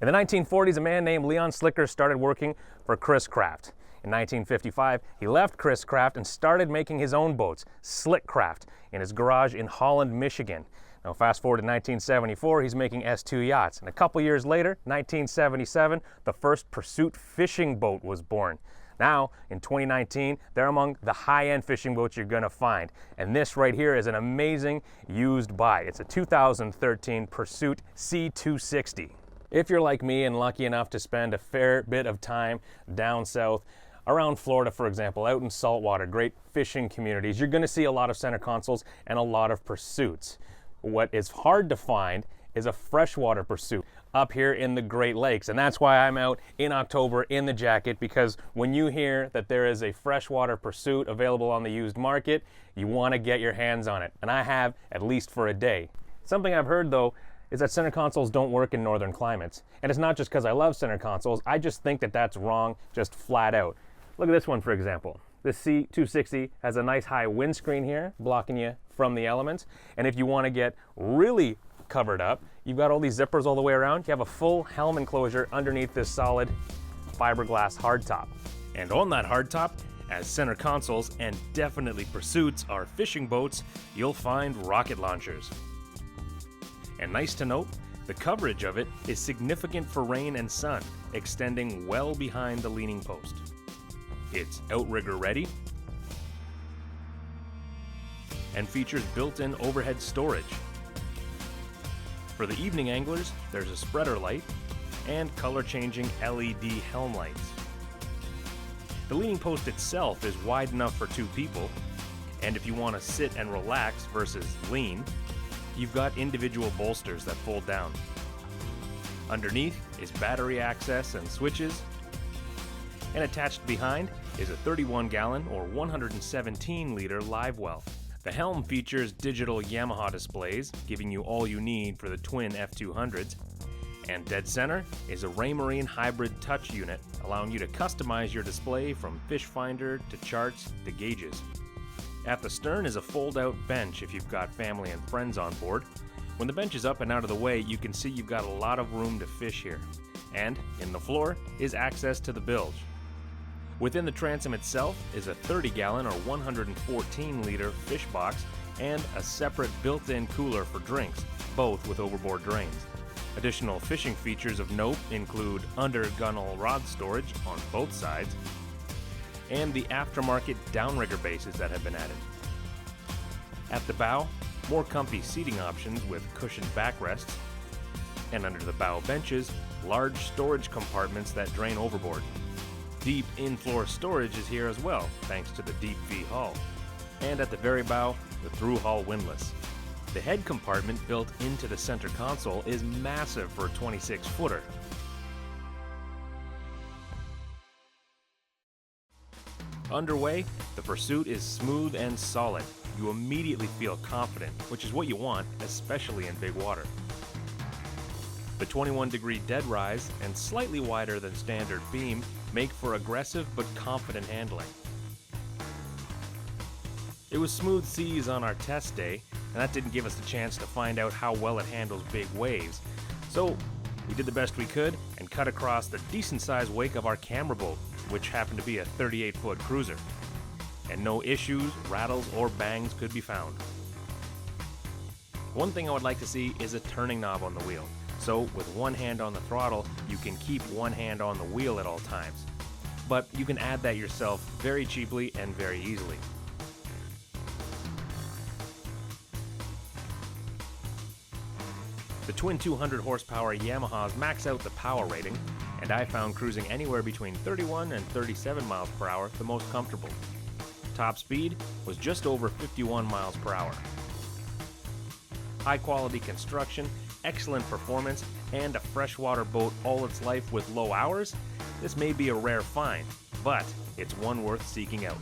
In the 1940s, a man named Leon Slicker started working for Chris Craft. In 1955, he left Chris Craft and started making his own boats, Slick Craft, in his garage in Holland, Michigan. Now fast forward to 1974, he's making S2 yachts. And a couple years later, 1977, the first Pursuit fishing boat was born. Now, in 2019, they're among the high-end fishing boats you're gonna find. And this right here is an amazing used buy. It's a 2013 Pursuit C260. If you're like me and lucky enough to spend a fair bit of time down south, around Florida, for example, out in saltwater, great fishing communities, you're gonna see a lot of center consoles and a lot of Pursuits. What is hard to find is a freshwater Pursuit up here in the Great Lakes. And that's why I'm out in October in the jacket, because when you hear that there is a freshwater Pursuit available on the used market, you want to get your hands on it. And I have, at least for a day. Something I've heard though is that center consoles don't work in northern climates. And it's not just because I love center consoles, I just think that that's wrong, just flat out. Look at this one, for example. This C260 has a nice high windscreen here, blocking you from the elements. And if you want to get really covered up, you've got all these zippers all the way around. You have a full Helm enclosure underneath this solid fiberglass hardtop. And on that hardtop, as center consoles and definitely Pursuits are fishing boats, you'll find rocket launchers. And nice to note, the coverage of it is significant for rain and sun, extending well behind the leaning post. It's outrigger ready and features built-in overhead storage. For the evening anglers, there's a spreader light and color-changing LED helm lights. The leaning post itself is wide enough for 2 people, and if you want to sit and relax versus lean, you've got individual bolsters that fold down. Underneath is battery access and switches, and attached behind is a 31-gallon or 117-liter live well. The Helm features digital Yamaha displays, giving you all you need for the twin F200s. And dead center is a Raymarine hybrid touch unit, allowing you to customize your display from fish finder to charts to gauges. At the stern is a fold-out bench if you've got family and friends on board. When the bench is up and out of the way, you can see you've got a lot of room to fish here. And in the floor is access to the bilge. Within the transom itself is a 30-gallon or 114-liter fish box and a separate built-in cooler for drinks, both with overboard drains. Additional fishing features of note include under-gunnel rod storage on both sides and the aftermarket downrigger bases that have been added. At the bow, more comfy seating options with cushioned backrests, and under the bow benches, large storage compartments that drain overboard. Deep in-floor storage is here as well, thanks to the deep V hull. And at the very bow, the through-hull windlass. The head compartment built into the center console is massive for a 26-footer. Underway, the Pursuit is smooth and solid. You immediately feel confident, which is what you want, especially in big water. The 21-degree dead rise and slightly wider than standard beam make for aggressive but confident handling. It was smooth seas on our test day, and that didn't give us the chance to find out how well it handles big waves. So we did the best we could and cut across the decent-sized wake of our camera boat, which happened to be a 38-foot cruiser. And no issues, rattles, or bangs could be found. One thing I would like to see is a turning knob on the wheel. So with one hand on the throttle, you can keep one hand on the wheel at all times. But you can add that yourself very cheaply and very easily. The twin 200 horsepower Yamahas max out the power rating, and I found cruising anywhere between 31 and 37 miles per hour the most comfortable. Top speed was just over 51 miles per hour. High quality construction, excellent performance, and a freshwater boat all its life with low hours? This may be a rare find, but it's one worth seeking out.